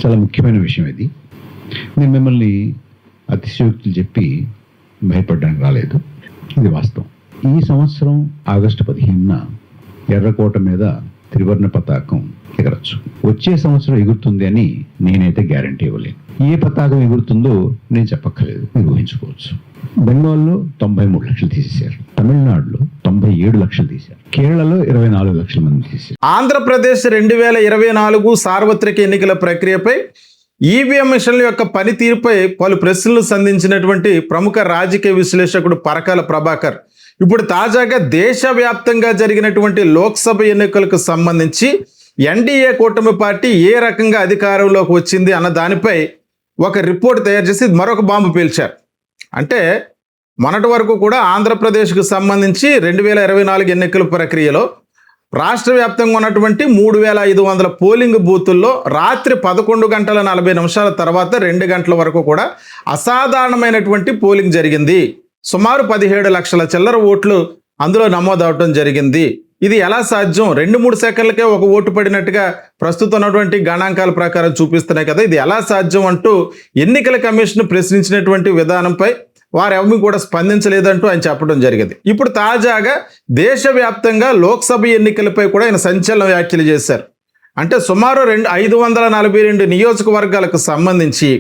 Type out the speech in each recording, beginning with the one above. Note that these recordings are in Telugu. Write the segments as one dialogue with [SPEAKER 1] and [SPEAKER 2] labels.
[SPEAKER 1] చాలా ముఖ్యమైన విషయం ఇది. నేను మిమ్మల్ని అతిశయోక్తులు చెప్పి భయపడడానికి రాలేదు. ఇది వాస్తవం. ఈ సంవత్సరం ఆగస్టు 15న ఎర్రకోట మీద త్రివర్ణ పతాకం ఎగరచ్చు. వచ్చే సంవత్సరం ఎగురుతుంది అని నేనైతే గ్యారంటీ ఇవ్వలేను. ఏ పతాకం ఎగురుతుందో నేను చెప్పక్కర్లేదు, మీరు ఊహించుకోవచ్చు. బెంగాల్లో 93 లక్షలు తీసేశారు, తమిళనాడులో 97 లక్షలు తీశారు, కేరళలో 24 లక్షల మంది తీశారు.
[SPEAKER 2] ఆంధ్రప్రదేశ్ 2024 సార్వత్రిక ఎన్నికల ప్రక్రియపై ఈవీఎం మిషన్ల యొక్క పనితీరుపై పలు ప్రశ్నలు సంధించినటువంటి ప్రముఖ రాజకీయ విశ్లేషకుడు పరకాల ప్రభాకర్ ఇప్పుడు తాజాగా దేశవ్యాప్తంగా జరిగినటువంటి లోక్సభ ఎన్నికలకు సంబంధించి ఎన్డీఏ కూటమి పార్టీ ఏ రకంగా అధికారంలోకి వచ్చింది అన్న దానిపై ఒక రిపోర్ట్ తయారు చేసి మరొక బాంబు పేల్చారు. అంటే మొన్నటి వరకు కూడా ఆంధ్రప్రదేశ్కు సంబంధించి 2024 ఎన్నికల ప్రక్రియలో రాష్ట్ర వ్యాప్తంగా ఉన్నటువంటి 3500 పోలింగ్ బూతుల్లో రాత్రి 11 గంటల 40 నిమిషాల తర్వాత 2 గంటల వరకు కూడా అసాధారణమైనటువంటి పోలింగ్ జరిగింది. సుమారు 17 లక్షల చిల్లర ఓట్లు అందులో నమోదవటం జరిగింది. ఇది ఎలా సాధ్యం? 2-3 సెకండ్లకే ఒక ఓటు పడినట్టుగా ప్రస్తుతం ఉన్నటువంటి గణాంకాల ప్రకారం చూపిస్తున్నాయి కదా, ఇది ఎలా సాధ్యం అంటూ ఎన్నికల కమిషన్ ప్రశ్నించినటువంటి విధానంపై వారెవరూ కూడా స్పందించలేదంటూ ఆయన చెప్పడం జరిగింది. ఇప్పుడు తాజాగా దేశవ్యాప్తంగా లోక్సభ ఎన్నికలపై కూడా ఆయన సంచలన వ్యాఖ్యలు చేశారు. అంటే సుమారు 542 నియోజకవర్గాలకు సంబంధించి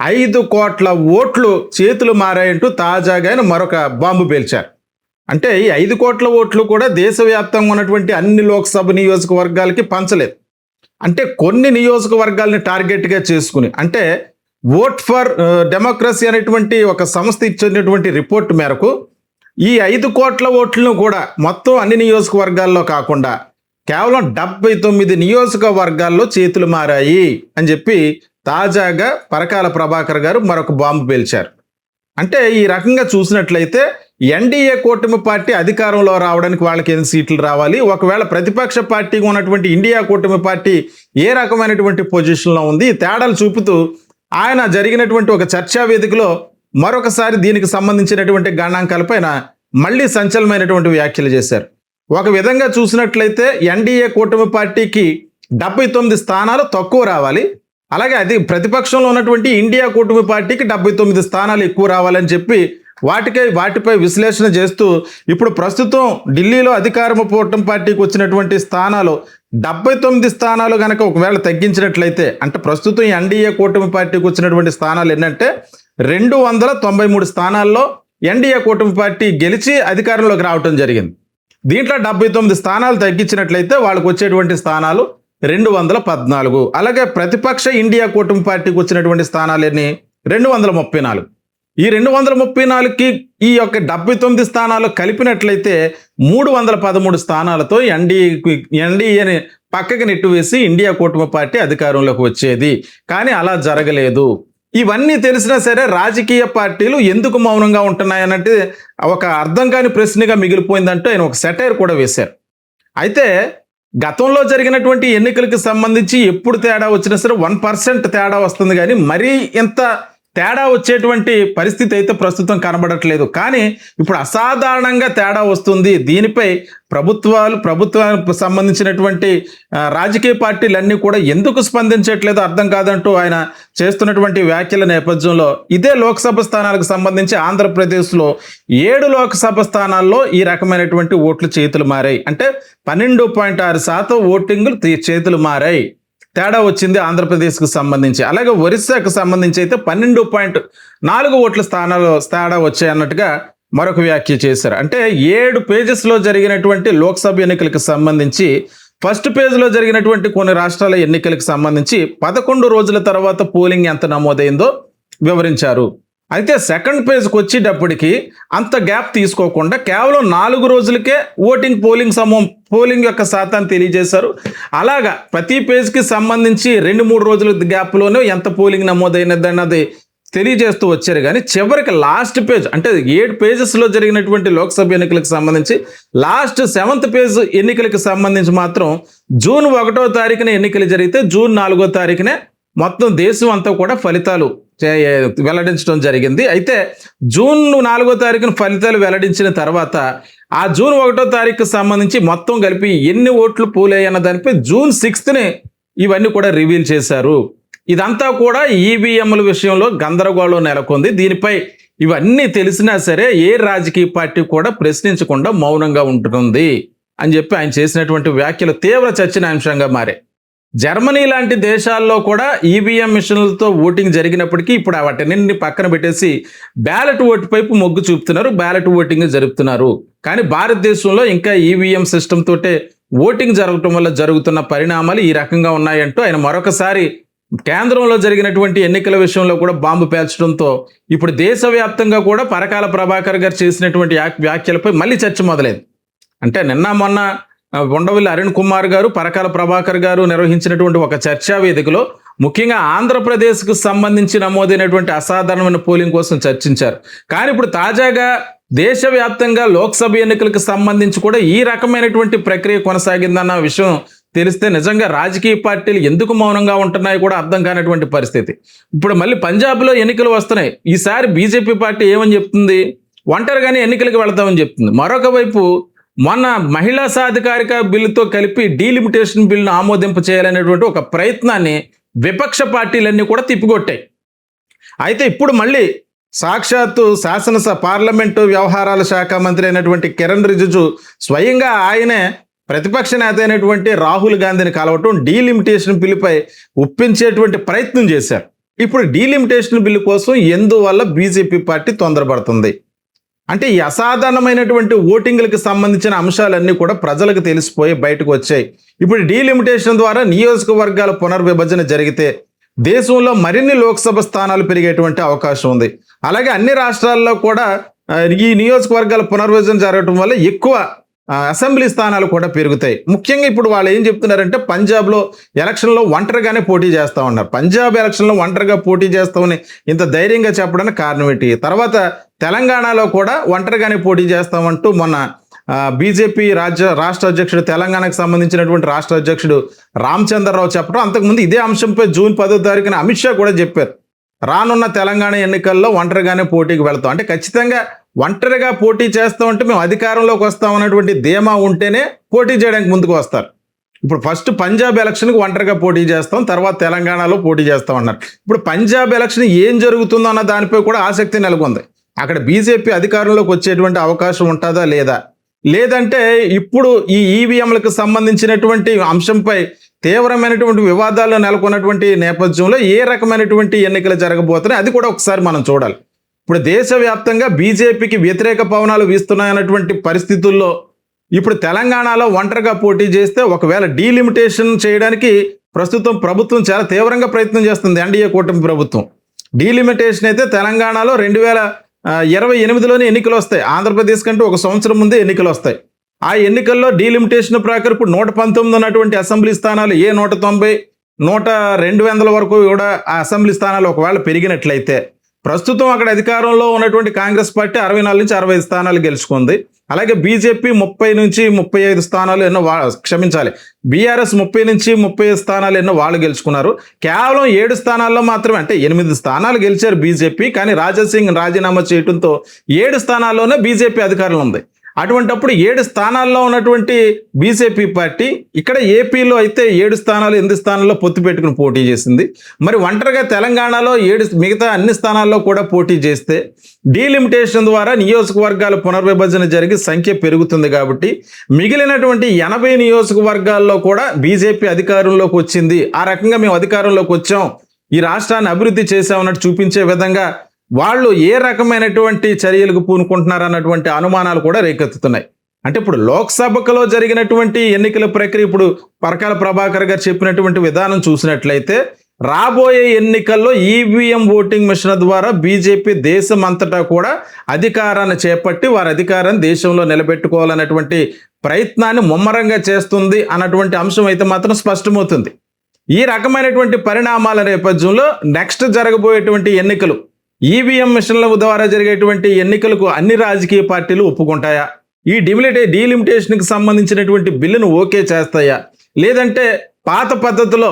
[SPEAKER 2] 5 కోట్ల ఓట్లు చేతులు మారాయంటూ తాజాగా ఆయన మరొక బాంబు పేల్చారు. అంటే ఈ 5 కోట్ల ఓట్లు కూడా దేశవ్యాప్తంగా ఉన్నటువంటి అన్ని లోక్సభ నియోజకవర్గాలకి పంచలేదు. అంటే కొన్ని నియోజకవర్గాలని టార్గెట్గా చేసుకుని, అంటే ఓట్ ఫర్ డెమోక్రసీ అనేటువంటి ఒక సంస్థ ఇచ్చినటువంటి రిపోర్ట్ మేరకు ఈ 5 కోట్ల ఓట్లను కూడా మొత్తం అన్ని నియోజకవర్గాల్లో కాకుండా కేవలం 79 నియోజకవర్గాల్లో చేతులు మారాయి అని చెప్పి తాజాగా పరకాల ప్రభాకర్ గారు మరొక బాంబు పేల్చారు. అంటే ఈ రకంగా చూసినట్లయితే ఎన్డీఏ కూటమి పార్టీ అధికారంలో రావడానికి వాళ్ళకి ఎన్ని సీట్లు రావాలి, ఒకవేళ ప్రతిపక్ష పార్టీగా ఉన్నటువంటి ఇండియా కూటమి పార్టీ ఏ రకమైనటువంటి పొజిషన్లో ఉంది, ఈ తేడాలు చూపుతూ ఆయన జరిగినటువంటి ఒక చర్చా వేదికలో మరొకసారి దీనికి సంబంధించినటువంటి గణాంకాలపైన మళ్ళీ సంచలనమైనటువంటి వ్యాఖ్యలు చేశారు. ఒక విధంగా చూసినట్లయితే ఎన్డీఏ కూటమి పార్టీకి 79 స్థానాలు తక్కువ రావాలి, అలాగే అది ప్రతిపక్షంలో ఉన్నటువంటి ఇండియా కూటమి పార్టీకి 79 స్థానాలు ఎక్కువ రావాలని చెప్పి వాటిపై విశ్లేషణ చేస్తూ ఇప్పుడు ప్రస్తుతం ఢిల్లీలో అధికారం కూటమి పార్టీకి వచ్చినటువంటి స్థానాలు 79 స్థానాలు కనుక ఒకవేళ తగ్గించినట్లయితే, అంటే ప్రస్తుతం ఎన్డీఏ కూటమి పార్టీకి వచ్చినటువంటి స్థానాలు ఏంటంటే 293 స్థానాల్లో ఎన్డీఏ కూటమి పార్టీ గెలిచి అధికారంలోకి రావటం జరిగింది. దీంట్లో 79 స్థానాలు తగ్గించినట్లయితే వాళ్ళకు వచ్చేటువంటి స్థానాలు 214. అలాగే ప్రతిపక్ష ఇండియా కూటమి పార్టీకి వచ్చినటువంటి స్థానాలు ఎన్ని? 234. ఈ 234కి ఈ యొక్క 79 స్థానాలు కలిపినట్లయితే 313 స్థానాలతో ఎన్డీఏని పక్కకి నెట్టివేసి ఇండియా కూటమి పార్టీ అధికారంలోకి వచ్చేది. కానీ అలా జరగలేదు. ఇవన్నీ తెలిసినా సరే రాజకీయ పార్టీలు ఎందుకు మౌనంగా ఉంటున్నాయన్నట్టు ఒక అర్థం కాని ప్రశ్నగా మిగిలిపోయిందంటూ ఆయన ఒక సెటైర్ కూడా వేశారు. అయితే గతంలో జరిగినటువంటి ఎన్నికలకు సంబంధించి ఎప్పుడు తేడా వచ్చినా సరే 1% తేడా వస్తుంది, కానీ మరీ ఇంత తేడా వచ్చేటువంటి పరిస్థితి అయితే ప్రస్తుతం కనబడట్లేదు. కానీ ఇప్పుడు అసాధారణంగా తేడా వస్తుంది. దీనిపై ప్రభుత్వానికి సంబంధించినటువంటి రాజకీయ పార్టీలన్నీ కూడా ఎందుకు స్పందించట్లేదో అర్థం కాదంటూ ఆయన చేస్తున్నటువంటి వ్యాఖ్యల నేపథ్యంలో ఇదే లోక్సభ స్థానాలకు సంబంధించి ఆంధ్రప్రదేశ్లో 7 లోక్సభ స్థానాల్లో ఈ రకమైనటువంటి ఓట్లు చేతులు మారాయి. అంటే 12.6% ఓటింగులు చేతులు మారాయి, తేడా వచ్చింది ఆంధ్రప్రదేశ్కు సంబంధించి. అలాగే ఒరిస్సాకు సంబంధించి అయితే 12.4 ఓట్ల స్థానాలు తేడా వచ్చాయి అన్నట్టుగా మరొక వ్యాఖ్య చేశారు. అంటే 7 పేజెస్లో జరిగినటువంటి లోక్సభ ఎన్నికలకు సంబంధించి ఫస్ట్ పేజ్లో జరిగినటువంటి కొన్ని రాష్ట్రాల ఎన్నికలకు సంబంధించి 11 రోజుల తర్వాత పోలింగ్ ఎంత నమోదైందో వివరించారు. అయితే సెకండ్ పేజ్కి వచ్చేటప్పటికి అంత గ్యాప్ తీసుకోకుండా కేవలం 4 రోజులకే పోలింగ్ యొక్క శాతాన్ని తెలియజేశారు. అలాగా ప్రతి పేజ్కి సంబంధించి 2-3 రోజుల గ్యాప్లోనే ఎంత పోలింగ్ నమోదైనది అన్నది తెలియజేస్తూ వచ్చారు. కానీ చివరికి లాస్ట్ పేజ్, అంటే 7 పేజెస్లో జరిగినటువంటి లోక్సభ ఎన్నికలకు సంబంధించి లాస్ట్ 7th పేజ్ ఎన్నికలకు సంబంధించి మాత్రం జూన్ 1వ తారీఖున ఎన్నికలు జరిగితే జూన్ 4వ తారీఖునే మొత్తం దేశం అంతా కూడా ఫలితాలు వెల్లడించడం జరిగింది. అయితే జూన్ 4వ తారీఖున ఫలితాలు వెల్లడించిన తర్వాత ఆ జూన్ 1వ తారీఖుకి సంబంధించి మొత్తం కలిపి ఎన్ని ఓట్లు పోలయ్యన్న దానిపై జూన్ 6th ఇవన్నీ కూడా రివీల్ చేశారు. ఇదంతా కూడా ఈవీఎంల విషయంలో గందరగోళం నెలకొంది. దీనిపై ఇవన్నీ తెలిసినా సరే ఏ రాజకీయ పార్టీ కూడా ప్రశ్నించకుండా మౌనంగా ఉంటుంది అని చెప్పి ఆయన చేసినటువంటి వ్యాఖ్యలు తీవ్ర చర్చనీయాంశంగా మారాయి. జర్మనీ లాంటి దేశాల్లో కూడా ఈవీఎం మిషన్లతో ఓటింగ్ జరిగినప్పటికీ ఇప్పుడు వాటిని పక్కన పెట్టేసి బ్యాలెట్ ఓటు వైపు మొగ్గు చూపుతున్నారు, బ్యాలెట్ ఓటింగ్ జరుపుతున్నారు. కానీ భారతదేశంలో ఇంకా ఈవీఎం సిస్టమ్ తోటే ఓటింగ్ జరగటం వల్ల జరుగుతున్న పరిణామాలు ఈ రకంగా ఉన్నాయంటూ ఆయన మరొకసారి కేంద్రంలో జరిగినటువంటి ఎన్నికల విషయంలో కూడా బాంబు పేల్చడంతో ఇప్పుడు దేశవ్యాప్తంగా కూడా పరకాల ప్రభాకర్ గారు చేసినటువంటి వ్యాఖ్యలపై మళ్ళీ చర్చ మొదలైంది. అంటే నిన్న మొన్న ఉండవల్లి అరుణ్ కుమార్ గారు, పరకాల ప్రభాకర్ గారు నిర్వహించినటువంటి ఒక చర్చా వేదికలో ముఖ్యంగా ఆంధ్రప్రదేశ్కు సంబంధించి నమోదైనటువంటి అసాధారణమైన పోలింగ్ కోసం చర్చించారు. కానీ ఇప్పుడు తాజాగా దేశవ్యాప్తంగా లోక్సభ ఎన్నికలకు సంబంధించి కూడా ఈ రకమైనటువంటి ప్రక్రియ కొనసాగిందన్న విషయం తెలిస్తే నిజంగా రాజకీయ పార్టీలు ఎందుకు మౌనంగా ఉంటున్నాయో కూడా అర్థం కానటువంటి పరిస్థితి. ఇప్పుడు మళ్ళీ పంజాబ్లో ఎన్నికలు వస్తున్నాయి. ఈసారి బీజేపీ పార్టీ ఏమని చెప్తుంది? ఒంటరిగానే ఎన్నికలకు వెళ్తామని చెప్తుంది. మరొక వైపు మొన్న మహిళా సాధికారిక బిల్లుతో కలిపి డీలిమిటేషన్ బిల్లును ఆమోదింప చేయాలనేటువంటి ఒక ప్రయత్నాన్ని విపక్ష పార్టీలన్నీ కూడా తిప్పికొట్టాయి. అయితే ఇప్పుడు మళ్ళీ సాక్షాత్తు పార్లమెంటు వ్యవహారాల శాఖ మంత్రి అయినటువంటి కిరణ్ రిజిజు స్వయంగా ఆయనే ప్రతిపక్ష నేత అయినటువంటి రాహుల్ గాంధీని కలవటం, డీలిమిటేషన్ బిల్లుపై ఒప్పించేటువంటి ప్రయత్నం చేశారు. ఇప్పుడు డీలిమిటేషన్ బిల్లు కోసం ఎందువల్ల బీజేపీ పార్టీ తొందరపడుతుంది అంటే ఈ అసాధారణమైనటువంటి ఓటింగ్లకు సంబంధించిన అంశాలన్నీ కూడా ప్రజలకు తెలిసిపోయి బయటకు వచ్చాయి. ఇప్పుడు డీలిమిటేషన్ ద్వారా నియోజకవర్గాల పునర్విభజన జరిగితే దేశంలో మరిన్ని లోక్సభ స్థానాలు పెరిగేటువంటి అవకాశం ఉంది. అలాగే అన్ని రాష్ట్రాల్లో కూడా ఈ నియోజకవర్గాల పునర్విభజన జరగడం వల్ల ఎక్కువ అసెంబ్లీ స్థానాలు కూడా పెరుగుతాయి. ముఖ్యంగా ఇప్పుడు వాళ్ళు ఏం చెప్తున్నారంటే పంజాబ్లో ఎలక్షన్లో ఒంటరిగానే పోటీ చేస్తా ఉన్నారు. పంజాబ్ ఎలక్షన్లో ఒంటరిగా పోటీ చేస్తామని ఇంత ధైర్యంగా చెప్పడానికి కారణం ఏంటి? తర్వాత తెలంగాణలో కూడా ఒంటరిగానే పోటీ చేస్తామంటూ మొన్న బీజేపీ రాష్ట్ర అధ్యక్షుడు, తెలంగాణకు సంబంధించినటువంటి రాష్ట్ర అధ్యక్షుడు రామచంద్రరావు చెప్పడం, అంతకుముందు ఇదే అంశంపై జూన్ 10వ తారీఖున అమిత్ షా కూడా చెప్పారు, రానున్న తెలంగాణ ఎన్నికల్లో ఒంటరిగానే పోటీకి వెళ్తాం. అంటే ఖచ్చితంగా ఒంటరిగా పోటీ చేస్తామంటే మేము అధికారంలోకి వస్తామన్నటువంటి ధీమా ఉంటేనే పోటీ చేయడానికి ముందుకు వస్తారు. ఇప్పుడు ఫస్ట్ పంజాబ్ ఎలక్షన్కి ఒంటరిగా పోటీ చేస్తాం, తర్వాత తెలంగాణలో పోటీ చేస్తాం అన్నారు. ఇప్పుడు పంజాబ్ ఎలక్షన్ ఏం జరుగుతుందో అన్న దానిపై కూడా ఆసక్తి నెలకొంది. అక్కడ బీజేపీ అధికారంలోకి వచ్చేటువంటి అవకాశం ఉంటుందా లేదా, లేదంటే ఇప్పుడు ఈ ఈవీఎంలకు సంబంధించినటువంటి అంశంపై తీవ్రమైనటువంటి వివాదాలు నెలకొన్నటువంటి నేపథ్యంలో ఏ రకమైనటువంటి ఎన్నికలు జరగబోతున్నాయి అది కూడా ఒకసారి మనం చూడాలి. ఇప్పుడు దేశవ్యాప్తంగా బీజేపీకి వ్యతిరేక పవనాలు వీస్తున్నాయన్నటువంటి పరిస్థితుల్లో ఇప్పుడు తెలంగాణలో ఒంటరిగా పోటీ చేస్తే ఒకవేళ డీలిమిటేషన్ చేయడానికి ప్రస్తుతం ప్రభుత్వం చాలా తీవ్రంగా ప్రయత్నం చేస్తుంది. ఎన్డీఏ కూటమి ప్రభుత్వం డీలిమిటేషన్ అయితే తెలంగాణలో 2028లోనే ఎన్నికలు వస్తాయి. ఆంధ్రప్రదేశ్ కంటే ఒక సంవత్సరం ముందే ఎన్నికలు వస్తాయి. ఆ ఎన్నికల్లో డీలిమిటేషన్ ప్రకారం ఇప్పుడు 119 ఉన్నటువంటి అసెంబ్లీ స్థానాలు 190, 200 వరకు కూడా ఆ అసెంబ్లీ స్థానాలు ఒకవేళ పెరిగినట్లయితే ప్రస్తుతం అక్కడ అధికారంలో ఉన్నటువంటి కాంగ్రెస్ పార్టీ 64 నుంచి 65 స్థానాలు గెలుచుకుంది. అలాగే బీజేపీ 30 నుంచి 35 స్థానాలు బీఆర్ఎస్ 30 నుంచి 35 స్థానాలు ఎన్నో వాళ్ళు గెలుచుకున్నారు. కేవలం 7 స్థానాల్లో మాత్రమే, అంటే 8 స్థానాలు గెలిచారు బీజేపీ. కానీ రాజా సింగ్ రాజీనామా చేయడంతో 7 స్థానాల్లోనే బీజేపీ అధికారంలో ఉంది. అటువంటప్పుడు 7 స్థానాల్లో ఉన్నటువంటి బీజేపీ పార్టీ ఇక్కడ ఏపీలో అయితే 7 స్థానాలు 8 స్థానాల్లో పొత్తు పెట్టుకుని పోటీ చేసింది. మరి ఒంటరిగా తెలంగాణలో 7 మిగతా అన్ని స్థానాల్లో కూడా పోటీ చేస్తే డీలిమిటేషన్ ద్వారా నియోజకవర్గాల పునర్విభజన జరిగి సంఖ్య పెరుగుతుంది. కాబట్టి మిగిలినటువంటి 80 నియోజకవర్గాల్లో కూడా బీజేపీ అధికారంలోకి వచ్చింది. ఆ రకంగా మేము అధికారంలోకి వచ్చాం, ఈ రాష్ట్రాన్ని అభివృద్ధి చేసామన్నట్టు చూపించే విధంగా వాళ్ళు ఏ రకమైనటువంటి చర్యలకు పూనుకుంటున్నారు అన్నటువంటి అనుమానాలు కూడా రేకెత్తుతున్నాయి. అంటే ఇప్పుడు లోక్సభలో జరిగినటువంటి ఎన్నికల ప్రక్రియ ఇప్పుడు పరకాల ప్రభాకర్ గారు చెప్పినటువంటి విధానం చూసినట్లయితే రాబోయే ఎన్నికల్లో ఈవీఎం ఓటింగ్ మిషన్ ద్వారా బీజేపీ దేశం అంతటా కూడా అధికారాన్ని చేపట్టి వారి అధికారాన్ని దేశంలో నిలబెట్టుకోవాలన్నటువంటి ప్రయత్నాన్ని ముమ్మరంగా చేస్తుంది అన్నటువంటి అంశం అయితే మాత్రం స్పష్టమవుతుంది. ఈ రకమైనటువంటి పరిణామాల నేపథ్యంలో నెక్స్ట్ జరగబోయేటువంటి ఎన్నికలు ఈవీఎం మిషన్ల ద్వారా జరిగేటువంటి ఎన్నికలకు అన్ని రాజకీయ పార్టీలు ఒప్పుకుంటాయా? ఈ డీలిమిటేషన్కి సంబంధించినటువంటి బిల్లును ఓకే చేస్తాయా? లేదంటే పాత పద్ధతిలో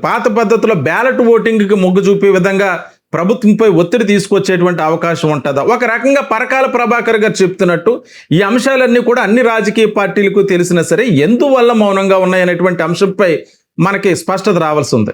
[SPEAKER 2] పాత పద్ధతిలో బ్యాలెట్ ఓటింగ్కి మొగ్గు చూపే విధంగా ప్రభుత్వంపై ఒత్తిడి తీసుకొచ్చేటువంటి అవకాశం ఉంటుందా? ఒక రకంగా పరకాల ప్రభాకర్ గారు చెప్తున్నట్టు ఈ అంశాలన్నీ కూడా అన్ని రాజకీయ పార్టీలకు తెలిసినా సరే ఎందువల్ల మౌనంగా ఉన్నాయనేటువంటి అంశంపై మనకి స్పష్టత రావాల్సి ఉంది.